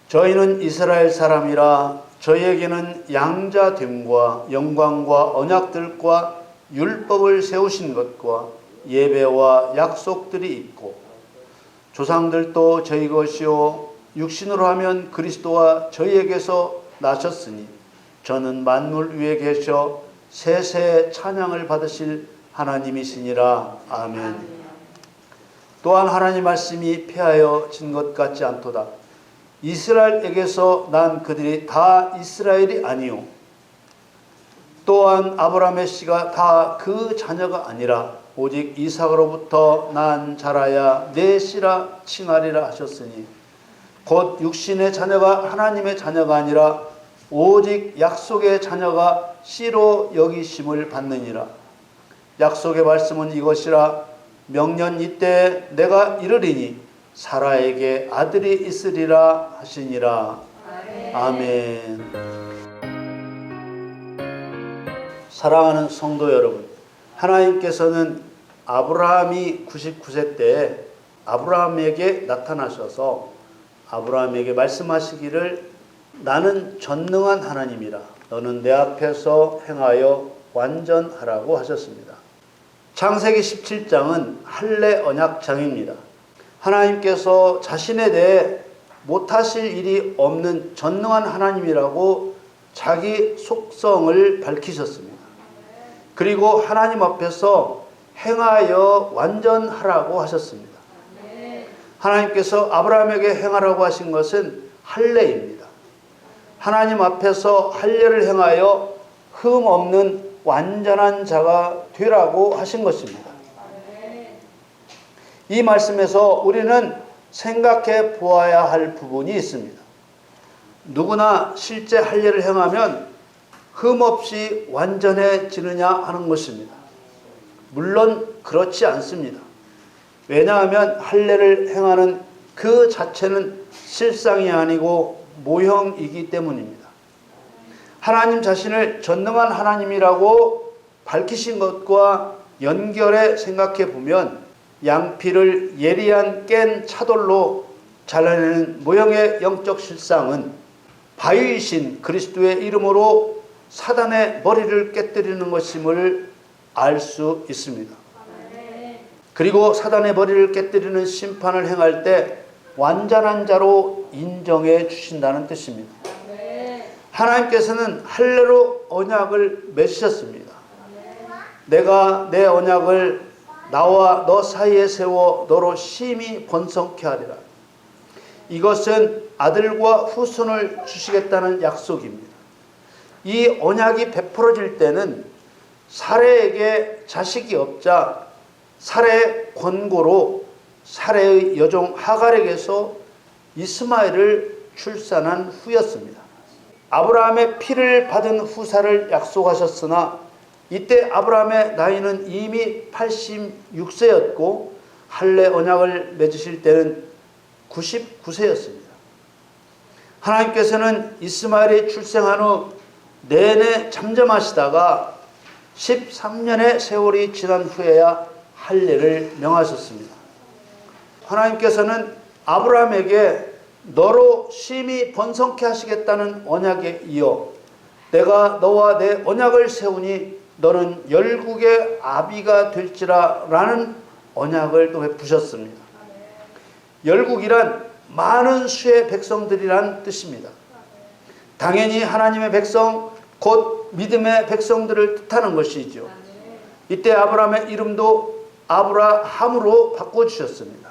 저희는 이스라엘 사람이라 저희에게는 양자됨과 영광과 언약들과 율법을 세우신 것과 예배와 약속들이 있고 조상들도 저희 것이요 육신으로 하면 그리스도와 저희에게서 나셨으니 저는 만물 위에 계셔 세세 찬양을 받으실 하나님이시니라. 아멘. 또한 하나님 말씀이 폐하여진 것 같지 않도다. 이스라엘에게서 난 그들이 다 이스라엘이 아니요 또한 아브라함의 씨가 다 그 자녀가 아니라 오직 이삭으로부터 난 자라야 내 씨라 칭하리라 하셨으니 곧 육신의 자녀가 하나님의 자녀가 아니라 오직 약속의 자녀가 씨로 여기심을 받느니라. 약속의 말씀은 이것이라. 명년 이때 내가 이르리니 사라에게 아들이 있으리라 하시니라. 아멘. 사랑하는 성도 여러분, 하나님께서는 아브라함이 99세 때 아브라함에게 나타나셔서 아브라함에게 말씀하시기를 나는 전능한 하나님이라 너는 내 앞에서 행하여 완전하라고 하셨습니다. 창세기 17장은 할례 언약장입니다. 하나님께서 자신에 대해 못하실 일이 없는 전능한 하나님이라고 자기 속성을 밝히셨습니다. 그리고 하나님 앞에서 행하여 완전하라고 하셨습니다. 하나님께서 아브라함에게 행하라고 하신 것은 할례입니다. 하나님 앞에서 할례를 행하여 흠 없는 완전한 자가 되라고 하신 것입니다. 이 말씀에서 우리는 생각해 보아야 할 부분이 있습니다. 누구나 실제 할례를 행하면 흠없이 완전해지느냐 하는 것입니다. 물론 그렇지 않습니다. 왜냐하면 할례를 행하는 그 자체는 실상이 아니고 모형이기 때문입니다. 하나님 자신을 전능한 하나님이라고 밝히신 것과 연결해 생각해 보면 양피를 예리한 깬 차돌로 잘라내는 모형의 영적 실상은 바위이신 그리스도의 이름으로 사단의 머리를 깨뜨리는 것임을 알 수 있습니다. 그리고 사단의 머리를 깨뜨리는 심판을 행할 때 완전한 자로 인정해 주신다는 뜻입니다. 하나님께서는 할례로 언약을 맺으셨습니다. 내가 내 언약을 나와 너 사이에 세워 너로 심히 번성케 하리라. 이것은 아들과 후손을 주시겠다는 약속입니다. 이 언약이 베풀어질 때는 사레에게 자식이 없자 사레의 권고로 사레의 여종 하갈에게서 이스마엘을 출산한 후였습니다. 아브라함의 피를 받은 후사를 약속하셨으나 이때 아브라함의 나이는 이미 86세였고 할례 언약을 맺으실 때는 99세였습니다. 하나님께서는 이스마엘이 출생한 후 내내 잠잠하시다가 13년의 세월이 지난 후에야 할례를 명하셨습니다. 하나님께서는 아브라함에게 너로 심히 번성케 하시겠다는 언약에 이어 내가 너와 내 언약을 세우니 너는 열국의 아비가 될지라 라는 언약을 또 베푸셨습니다. 열국이란 많은 수의 백성들이란 뜻입니다. 당연히 하나님의 백성 곧 믿음의 백성들을 뜻하는 것이죠. 이때 아브라함의 이름도 아브라함으로 바꿔주셨습니다.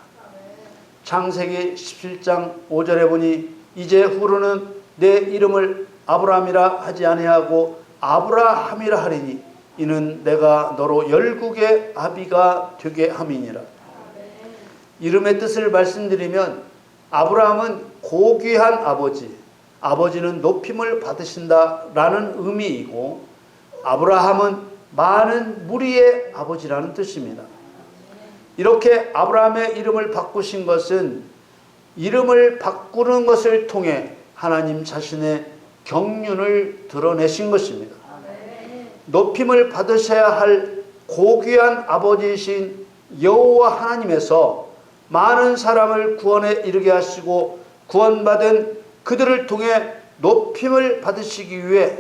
창세기 17장 5절에 보니 이제 후로는 내 이름을 아브라함이라 하지 아니하고 아브라함이라 하리니 이는 내가 너로 열국의 아비가 되게 함이니라. 이름의 뜻을 말씀드리면 아브라함은 고귀한 아버지, 아버지는 높임을 받으신다라는 의미이고 아브라함은 많은 무리의 아버지라는 뜻입니다. 이렇게 아브라함의 이름을 바꾸신 것은 이름을 바꾸는 것을 통해 하나님 자신의 경륜을 드러내신 것입니다. 높임을 받으셔야 할 고귀한 아버지이신 여호와 하나님에서 많은 사람을 구원에 이르게 하시고 구원받은 그들을 통해 높임을 받으시기 위해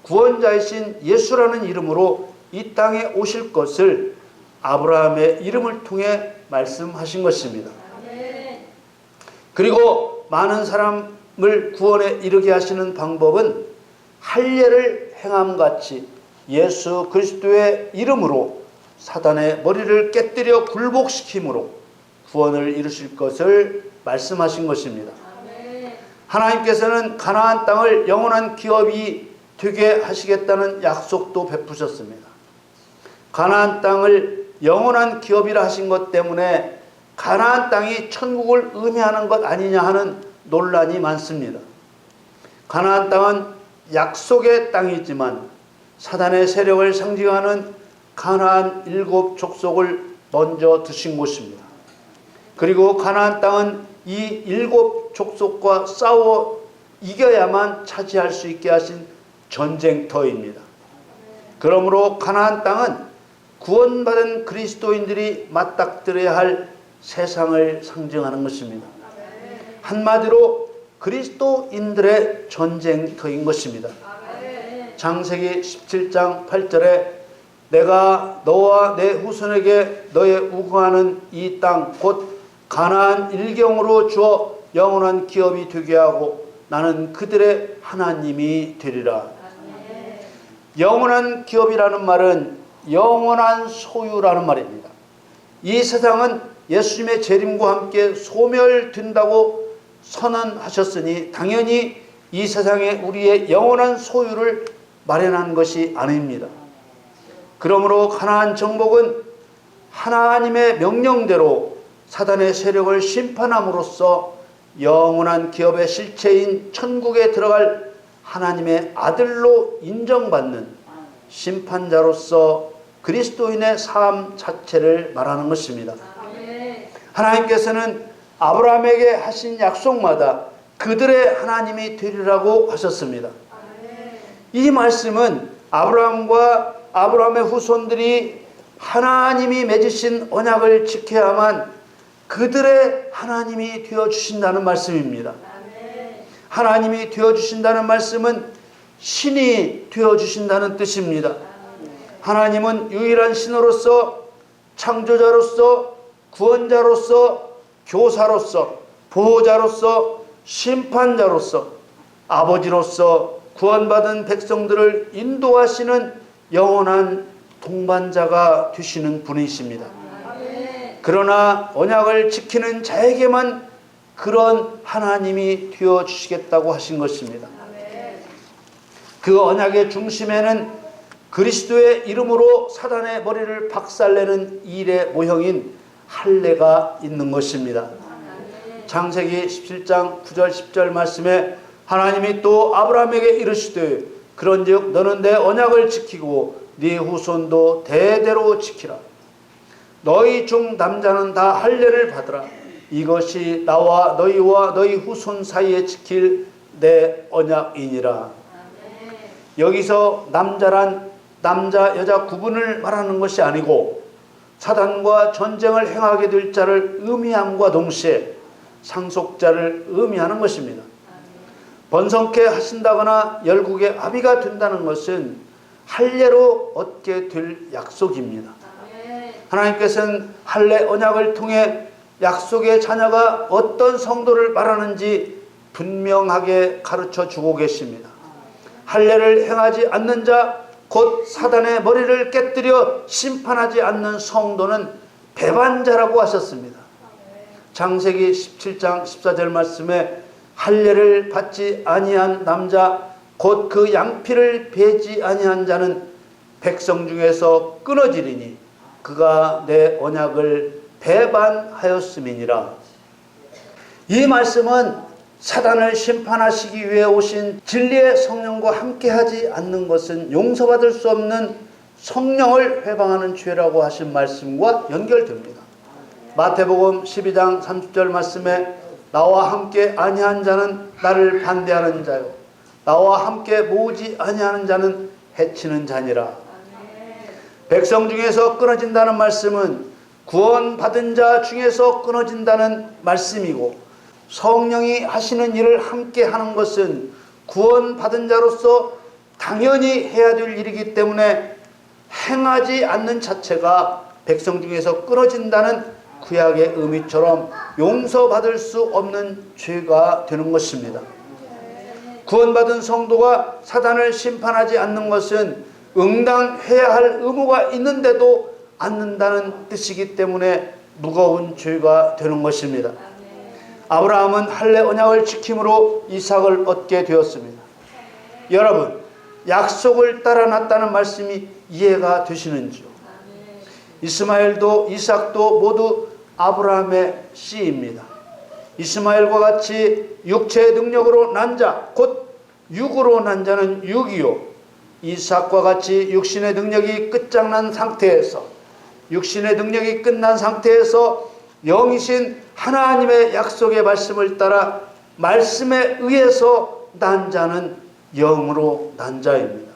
구원자이신 예수라는 이름으로 이 땅에 오실 것을 아브라함의 이름을 통해 말씀하신 것입니다. 그리고 많은 사람을 구원에 이르게 하시는 방법은 할례를 행함같이 예수 그리스도의 이름으로 사단의 머리를 깨뜨려 굴복시킴으로 구원을 이루실 것을 말씀하신 것입니다. 하나님께서는 가나안 땅을 영원한 기업이 되게 하시겠다는 약속도 베푸셨습니다. 가나안 땅을 영원한 기업이라 하신 것 때문에 가나안 땅이 천국을 의미하는 것 아니냐 하는 논란이 많습니다. 가나안 땅은 약속의 땅이지만 사단의 세력을 상징하는 가나안 7 족속을 먼저 드신 곳입니다. 그리고 가나안 땅은 이 7 족속과 싸워 이겨야만 차지할 수 있게 하신 전쟁터입니다. 그러므로 가나안 땅은 구원받은 그리스도인들이 맞닥뜨려야 할 세상을 상징하는 것입니다. 한마디로 그리스도인들의 전쟁터인 것입니다. 창세기 17장 8절에 내가 너와 내 후손에게 너의 우거하는 이 땅 곧 가나안 일경으로 주어 영원한 기업이 되게 하고 나는 그들의 하나님이 되리라. 영원한 기업이라는 말은 영원한 소유라는 말입니다. 이 세상은 예수님의 재림과 함께 소멸된다고 선언하셨으니 당연히 이 세상에 우리의 영원한 소유를 마련한 것이 아닙니다. 그러므로 가나안 정복은 하나님의 명령대로 사단의 세력을 심판함으로써 영원한 기업의 실체인 천국에 들어갈 하나님의 아들로 인정받는 심판자로서 그리스도인의 삶 자체를 말하는 것입니다. 하나님께서는 아브라함에게 하신 약속마다 그들의 하나님이 되리라고 하셨습니다. 이 말씀은 아브라함과 아브라함의 후손들이 하나님이 맺으신 언약을 지켜야만 그들의 하나님이 되어주신다는 말씀입니다. 하나님이 되어주신다는 말씀은 신이 되어주신다는 뜻입니다. 하나님은 유일한 신으로서 창조자로서 구원자로서 교사로서 보호자로서 심판자로서 아버지로서 구원받은 백성들을 인도하시는 영원한 동반자가 되시는 분이십니다. 그러나 언약을 지키는 자에게만 그런 하나님이 되어주시겠다고 하신 것입니다. 그 언약의 중심에는 그리스도의 이름으로 사단의 머리를 박살내는 일의 모형인 할례가 있는 것입니다. 창세기 17장 9절 10절 말씀에 하나님이 또 아브라함에게 이르시되 그런즉 너는 내 언약을 지키고 네 후손도 대대로 지키라. 너희 중 남자는 다 할례를 받으라. 이것이 나와 너희와 너희 후손 사이에 지킬 내 언약이니라. 여기서 남자란 남자 여자 구분을 말하는 것이 아니고 사단과 전쟁을 행하게 될 자를 의미함과 동시에 상속자를 의미하는 것입니다. 번성케 하신다거나 열국의 아비가 된다는 것은 할례로 얻게 될 약속입니다. 하나님께서는 할례 언약을 통해 약속의 자녀가 어떤 성도를 말하는지 분명하게 가르쳐 주고 계십니다. 할례를 행하지 않는 자, 곧 사단의 머리를 깨뜨려 심판하지 않는 성도는 배반자라고 하셨습니다. 창세기 17장 14절 말씀에 할례를 받지 아니한 남자, 곧 그 양피를 베지 아니한 자는 백성 중에서 끊어지리니 그가 내 언약을 배반하였음이니라. 이 말씀은 사단을 심판하시기 위해 오신 진리의 성령과 함께하지 않는 것은 용서받을 수 없는 성령을 회방하는 죄라고 하신 말씀과 연결됩니다. 마태복음 12장 30절 말씀에 나와 함께 아니한 자는 나를 반대하는 자요 나와 함께 모으지 아니하는 자는 해치는 자니라. 백성 중에서 끊어진다는 말씀은 구원받은 자 중에서 끊어진다는 말씀이고 성령이 하시는 일을 함께 하는 것은 구원받은 자로서 당연히 해야 될 일이기 때문에 행하지 않는 자체가 백성 중에서 끊어진다는 구약의 의미처럼 용서받을 수 없는 죄가 되는 것입니다. 구원받은 성도가 사단을 심판하지 않는 것은 응당해야 할 의무가 있는데도 않는다는 뜻이기 때문에 무거운 죄가 되는 것입니다. 아브라함은 할례 언약을 지킴으로 이삭을 얻게 되었습니다. 여러분, 약속을 따라 났다는 말씀이 이해가 되시는지요? 이스마엘도 이삭도 모두 아브라함의 씨입니다. 이스마엘과 같이 육체의 능력으로 난 자, 곧 육으로 난 자는 육이요, 이삭과 같이 육신의 능력이 끝장난 상태에서, 육신의 능력이 끝난 상태에서 영이신 하나님의 약속의 말씀을 따라 말씀에 의해서 난 자는 영으로 난 자입니다.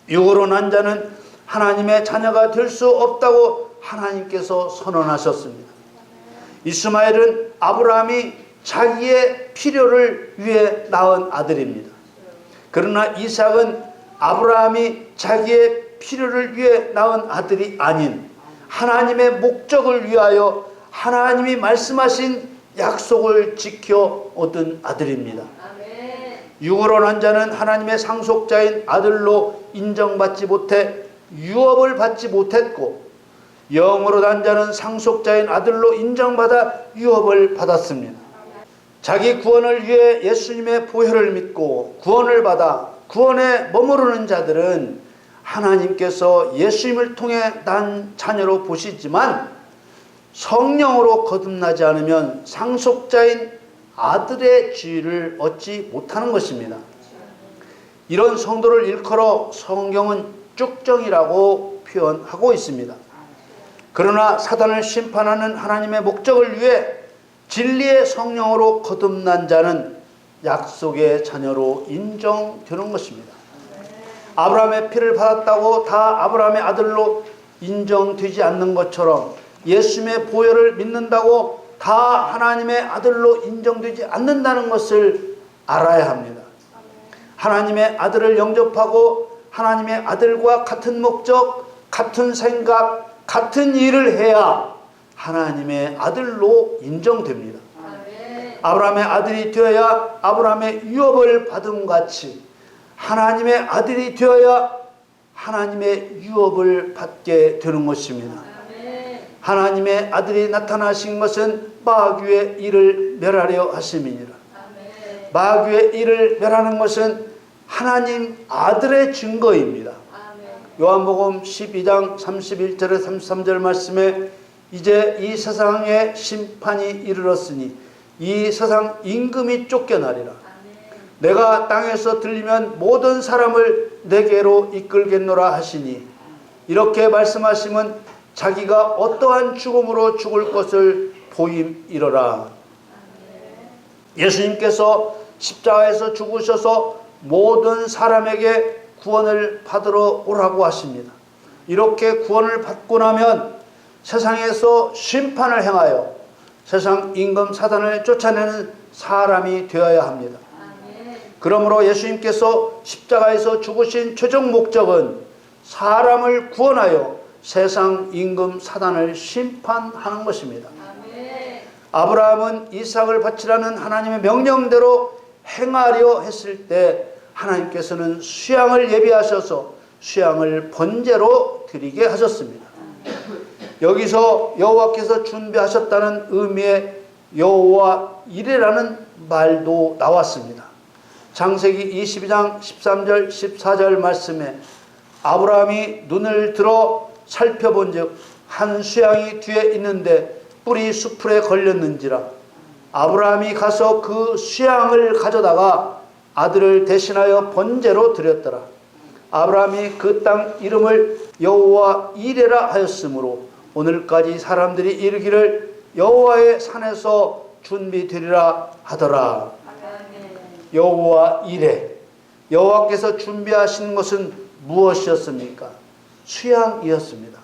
육으로 난 자는 하나님의 자녀가 될 수 없다고 하나님께서 선언하셨습니다. 이스마엘은 아브라함이 자기의 필요를 위해 낳은 아들입니다. 그러나 이삭은 아브라함이 자기의 필요를 위해 낳은 아들이 아닌 하나님의 목적을 위하여 하나님이 말씀하신 약속을 지켜 얻은 아들입니다. 육으로 난 자는 하나님의 상속자인 아들로 인정받지 못해 유업을 받지 못했고, 영으로 난 자는 상속자인 아들로 인정받아 유업을 받았습니다. 자기 구원을 위해 예수님의 보혈을 믿고 구원을 받아 구원에 머무르는 자들은 하나님께서 예수님을 통해 난 자녀로 보시지만 성령으로 거듭나지 않으면 상속자인 아들의 지위를 얻지 못하는 것입니다. 이런 성도를 일컬어 성경은 쭉정이라고 표현하고 있습니다. 그러나 사단을 심판하는 하나님의 목적을 위해 진리의 성령으로 거듭난 자는 약속의 자녀로 인정되는 것입니다. 아브라함의 피를 받았다고 다 아브라함의 아들로 인정되지 않는 것처럼 예수님의 보혈을 믿는다고 다 하나님의 아들로 인정되지 않는다는 것을 알아야 합니다. 하나님의 아들을 영접하고 하나님의 아들과 같은 목적, 같은 생각, 같은 일을 해야 하나님의 아들로 인정됩니다. 아브라함의 아들이 되어야 아브라함의 유업을 받은 같이 하나님의 아들이 되어야 하나님의 유업을 받게 되는 것입니다. 하나님의 아들이 나타나신 것은 마귀의 일을 멸하려 하심이니라. 마귀의 일을 멸하는 것은 하나님 아들의 증거입니다. 요한복음 12장 31절에 33절 말씀에 이제 이 세상에 심판이 이르렀으니 이 세상 임금이 쫓겨나리라. 내가 땅에서 들리면 모든 사람을 내게로 이끌겠노라 하시니, 이렇게 말씀하시면 자기가 어떠한 죽음으로 죽을 것을 보임이로라. 예수님께서 십자가에서 죽으셔서 모든 사람에게 구원을 받으러 오라고 하십니다. 이렇게 구원을 받고 나면 세상에서 심판을 행하여 세상 임금 사단을 쫓아내는 사람이 되어야 합니다. 그러므로 예수님께서 십자가에서 죽으신 최종 목적은 사람을 구원하여 세상 임금 사단을 심판하는 것입니다. 아브라함은 이삭을 바치라는 하나님의 명령대로 행하려 했을 때 하나님께서는 수양을 예비하셔서 수양을 번제로 드리게 하셨습니다. 여기서 여호와께서 준비하셨다는 의미의 여호와 이레라는 말도 나왔습니다. 창세기 22장 13절 14절 말씀에 아브라함이 눈을 들어 살펴본 즉 한 수양이 뒤에 있는데 뿔이 수풀에 걸렸는지라. 아브라함이 가서 그 수양을 가져다가 아들을 대신하여 번제로 드렸더라. 아브라함이 그 땅 이름을 여호와 이레라 하였으므로 오늘까지 사람들이 이르기를 여호와의 산에서 준비되리라 하더라. 여호와 이레, 여호와께서 준비하신 것은 무엇이었습니까? 수양이었습니다.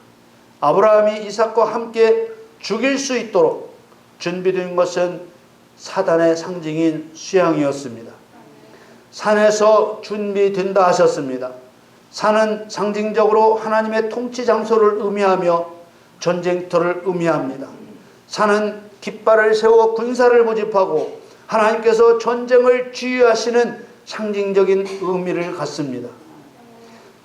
아브라함이 이삭과 함께 죽일 수 있도록 준비된 것은 사단의 상징인 수양이었습니다. 산에서 준비된다 하셨습니다. 산은 상징적으로 하나님의 통치 장소를 의미하며 전쟁터를 의미합니다. 산은 깃발을 세워 군사를 모집하고 하나님께서 전쟁을 지휘하시는 상징적인 의미를 갖습니다.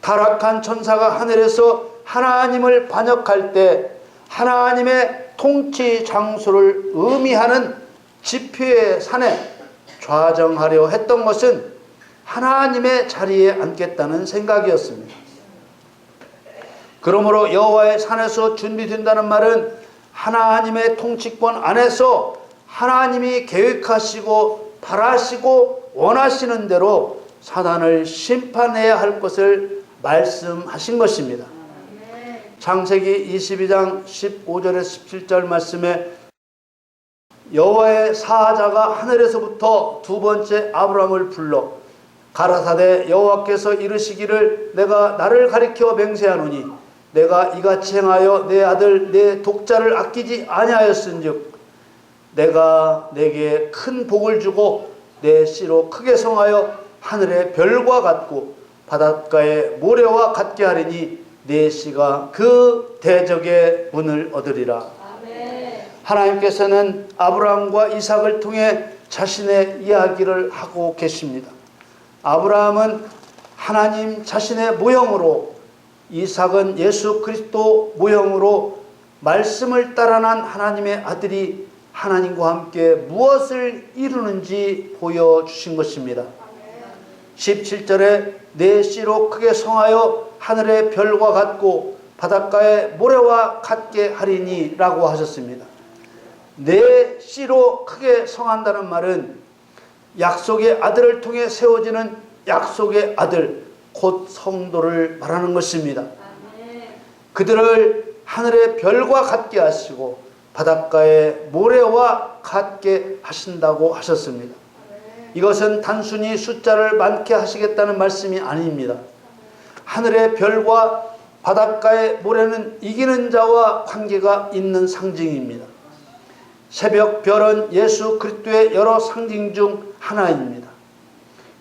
타락한 천사가 하늘에서 하나님을 반역할 때 하나님의 통치 장소를 의미하는 지표의 산에 좌정하려 했던 것은 하나님의 자리에 앉겠다는 생각이었습니다. 그러므로 여호와의 산에서 준비된다는 말은 하나님의 통치권 안에서 하나님이 계획하시고 바라시고 원하시는 대로 사단을 심판해야 할 것을 말씀하신 것입니다. 창세기 22장 15절에서 17절 말씀에 여호와의 사자가 하늘에서부터 두 번째 아브라함을 불러 가라사대 여호와께서 이르시기를 내가 나를 가리켜 맹세하노니 내가 이같이 행하여 내 아들 내 독자를 아끼지 아니하였은즉 내가 내게 큰 복을 주고 내 씨로 크게 성하여 하늘의 별과 같고 바닷가의 모래와 같게 하리니 내 씨가 그 대적의 문을 얻으리라. 아멘. 하나님께서는 아브라함과 이삭을 통해 자신의 이야기를 하고 계십니다. 아브라함은 하나님 자신의 모형으로, 이삭은 예수 그리스도 모형으로 말씀을 따라 난 하나님의 아들이 하나님과 함께 무엇을 이루는지 보여주신 것입니다. 17절에 내 씨로 크게 성하여 하늘의 별과 같고 바닷가의 모래와 같게 하리니 라고 하셨습니다. 내 씨로 크게 성한다는 말은 약속의 아들을 통해 세워지는 약속의 아들 곧 성도를 말하는 것입니다. 그들을 하늘의 별과 같게 하시고 바닷가의 모래와 같게 하신다고 하셨습니다. 이것은 단순히 숫자를 많게 하시겠다는 말씀이 아닙니다. 하늘의 별과 바닷가의 모래는 이기는 자와 관계가 있는 상징입니다. 새벽 별은 예수 그리스도의 여러 상징 중 하나입니다.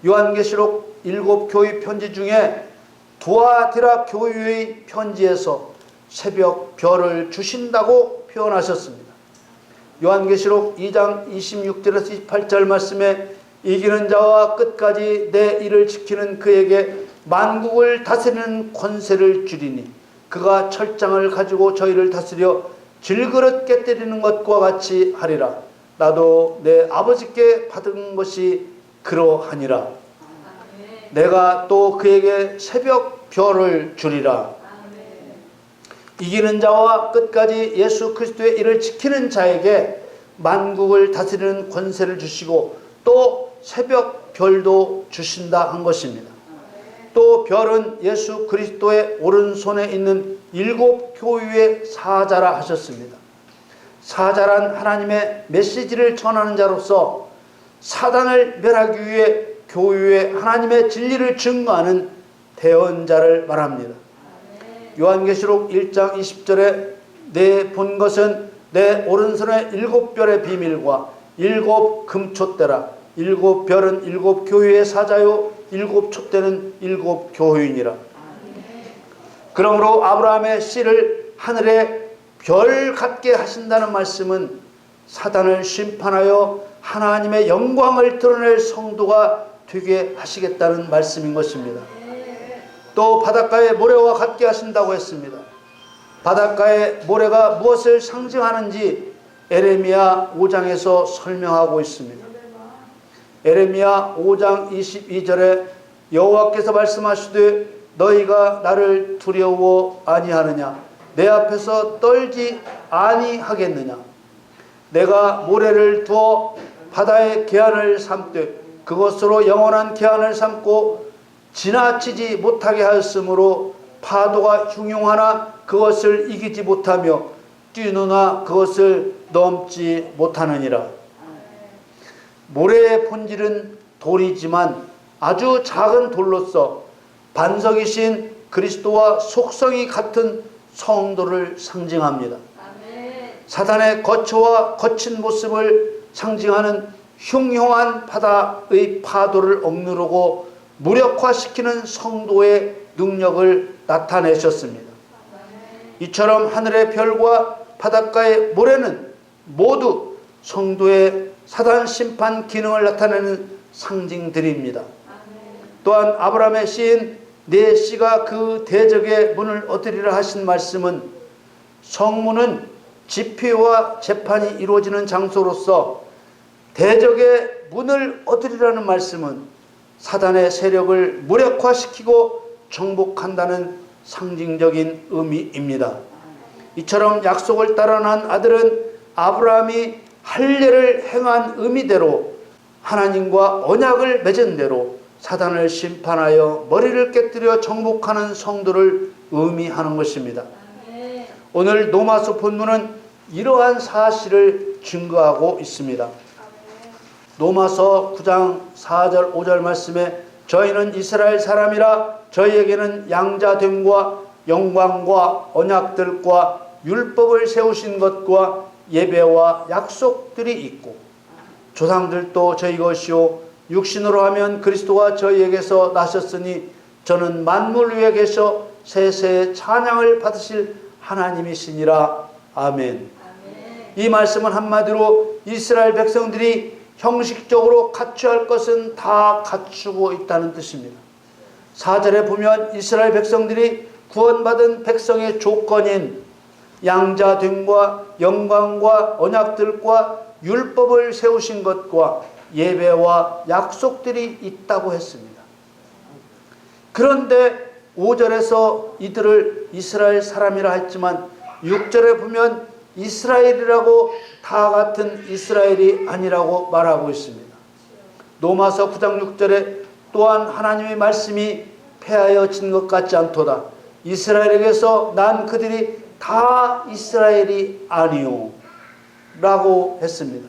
요한계시록 7교회 편지 중에 두아디라 교회의 편지에서 새벽 별을 주신다고 표현하셨습니다. 요한계시록 2장 26절에서 28절 말씀에 이기는 자와 끝까지 내 일을 지키는 그에게 만국을 다스리는 권세를 주리니 그가 철장을 가지고 저희를 다스려 질그릇 깨뜨리는 것과 같이 하리라. 나도 내 아버지께 받은 것이 그러하니라. 내가 또 그에게 새벽 별을 주리라. 이기는 자와 끝까지 예수 그리스도의 일을 지키는 자에게 만국을 다스리는 권세를 주시고 또 새벽 별도 주신다 한 것입니다. 또 별은 예수 그리스도의 오른손에 있는 7 교회의 사자라 하셨습니다. 사자란 하나님의 메시지를 전하는 자로서 사단을 멸하기 위해 교회에 하나님의 진리를 증거하는 대언자를 말합니다. 요한계시록 1장 20절에 내 본 것은 내 오른손의 7별의 비밀과 7 금촛대라. 7 별은 7 교회의 사자요 7 촛대는 7 교회이니라. 그러므로 아브라함의 씨를 하늘의 별 같게 하신다는 말씀은 사단을 심판하여 하나님의 영광을 드러낼 성도가 되게 하시겠다는 말씀인 것입니다. 또 바닷가의 모래와 같게 하신다고 했습니다. 바닷가의 모래가 무엇을 상징하는지 에레미야 5장에서 설명하고 있습니다. 에레미야 5장 22절에 여호와께서 말씀하시되 너희가 나를 두려워 아니하느냐 내 앞에서 떨지 아니하겠느냐 내가 모래를 두어 바다의 계한을 삼되 그것으로 영원한 계한을 삼고 지나치지 못하게 하였으므로 파도가 흉용하나 그것을 이기지 못하며 뛰노나 그것을 넘지 못하느니라. 모래의 본질은 돌이지만 아주 작은 돌로서 반석이신 그리스도와 속성이 같은 성도를 상징합니다. 사단의 거처와 거친 모습을 상징하는 흉흉한 바다의 파도를 억누르고 무력화시키는 성도의 능력을 나타내셨습니다. 이처럼 하늘의 별과 바닷가의 모래는 모두 성도의 사단 심판 기능을 나타내는 상징들입니다. 또한 아브라함의 씨인 내 씨가 그 대적의 문을 얻으리라 하신 말씀은 성문은 집회와 재판이 이루어지는 장소로서 대적의 문을 얻으리라는 말씀은 사단의 세력을 무력화시키고 정복한다는 상징적인 의미입니다. 이처럼 약속을 따라 난 아들은 아브라함이 할례를 행한 의미대로 하나님과 언약을 맺은 대로 사단을 심판하여 머리를 깨뜨려 정복하는 성도를 의미하는 것입니다. 오늘 로마서 본문은 이러한 사실을 증거하고 있습니다. 로마서 9장 4절 5절 말씀에 저희는 이스라엘 사람이라 저희에게는 양자됨과 영광과 언약들과 율법을 세우신 것과 예배와 약속들이 있고 조상들도 저희 것이요 육신으로 하면 그리스도가 저희에게서 나셨으니 저는 만물 위에 계셔 세세의 찬양을 받으실 하나님이시니라. 아멘. 이 말씀은 한마디로 이스라엘 백성들이 형식적으로 갖춰야 할 것은 다 갖추고 있다는 뜻입니다. 4절에 보면 이스라엘 백성들이 구원받은 백성의 조건인 양자됨과 영광과 언약들과 율법을 세우신 것과 예배와 약속들이 있다고 했습니다. 그런데 5절에서 이들을 이스라엘 사람이라 했지만 6절에 보면 이스라엘이라고 다 같은 이스라엘이 아니라고 말하고 있습니다. 로마서 9장 6절에 또한 하나님의 말씀이 폐하여진 것 같지 않도다. 이스라엘에게서 난 그들이 다 이스라엘이 아니오 라고 했습니다.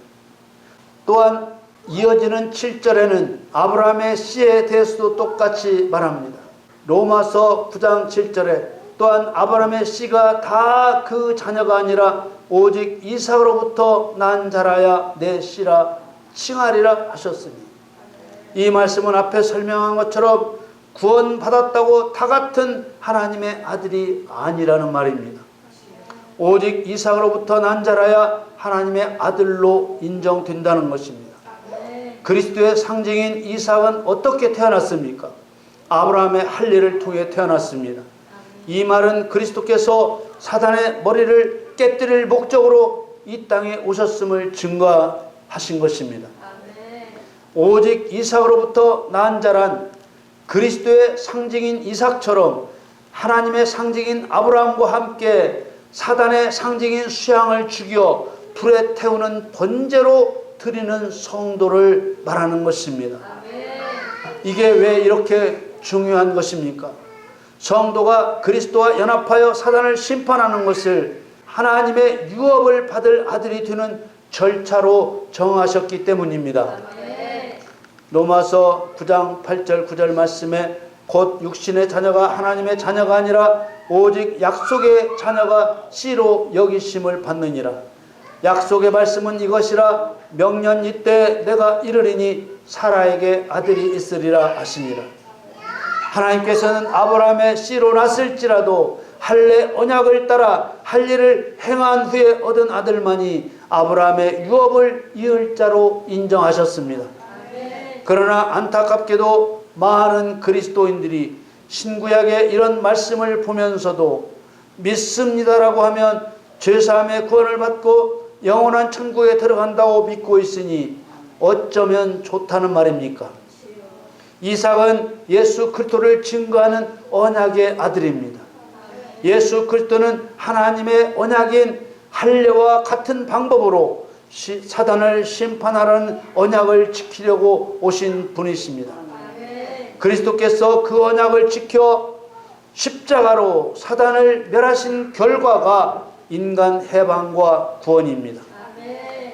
또한 이어지는 7절에는 아브라함의 씨에 대해서도 똑같이 말합니다. 로마서 9장 7절에 또한 아브라함의 씨가 다 그 자녀가 아니라 오직 이삭으로부터 난 자라야 내 씨라 칭하리라 하셨으니, 이 말씀은 앞에 설명한 것처럼 구원받았다고 다 같은 하나님의 아들이 아니라는 말입니다. 오직 이삭으로부터 난 자라야 하나님의 아들로 인정된다는 것입니다. 그리스도의 상징인 이삭은 어떻게 태어났습니까? 아브라함의 할례를 통해 태어났습니다. 이 말은 그리스도께서 사단의 머리를 깨뜨릴 목적으로 이 땅에 오셨음을 증거하신 것입니다. 오직 이삭으로부터 난 자란 그리스도의 상징인 이삭처럼 하나님의 상징인 아브라함과 함께 사단의 상징인 수양을 죽여 불에 태우는 번제로 드리는 성도를 말하는 것입니다. 이게 왜 이렇게 중요한 것입니까? 성도가 그리스도와 연합하여 사단을 심판하는 것을 하나님의 유업을 받을 아들이 되는 절차로 정하셨기 때문입니다. 로마서 9장 8절 9절 말씀에 곧 육신의 자녀가 하나님의 자녀가 아니라 오직 약속의 자녀가 씨로 여기심을 받느니라. 약속의 말씀은 이것이라. 명년 이때 내가 이르리니 사라에게 아들이 있으리라 하시니라. 하나님께서는 아브라함의 씨로 났을지라도 할례 언약을 따라 할례를 행한 후에 얻은 아들만이 아브라함의 유업을 이을 자로 인정하셨습니다. 그러나 안타깝게도 많은 그리스도인들이 신구약의 이런 말씀을 보면서도 믿습니다라고 하면 죄사함의 구원을 받고 영원한 천국에 들어간다고 믿고 있으니 어쩌면 좋다는 말입니까? 이삭은 예수 그리스도를 증거하는 언약의 아들입니다. 예수 그리스도는 하나님의 언약인 할례와 같은 방법으로 사단을 심판하라는 언약을 지키려고 오신 분이십니다. 그리스도께서 그 언약을 지켜 십자가로 사단을 멸하신 결과가 인간 해방과 구원입니다.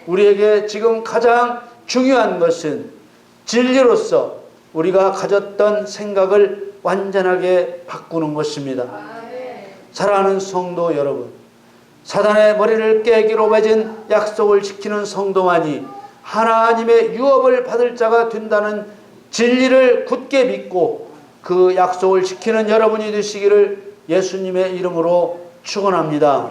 우리에게 지금 가장 중요한 것은 진리로서 우리가 가졌던 생각을 완전하게 바꾸는 것입니다. 사랑하는 성도 여러분, 사단의 머리를 깨기로 맺은 약속을 지키는 성도만이 하나님의 유업을 받을 자가 된다는 진리를 굳게 믿고 그 약속을 지키는 여러분이 되시기를 예수님의 이름으로 축원합니다.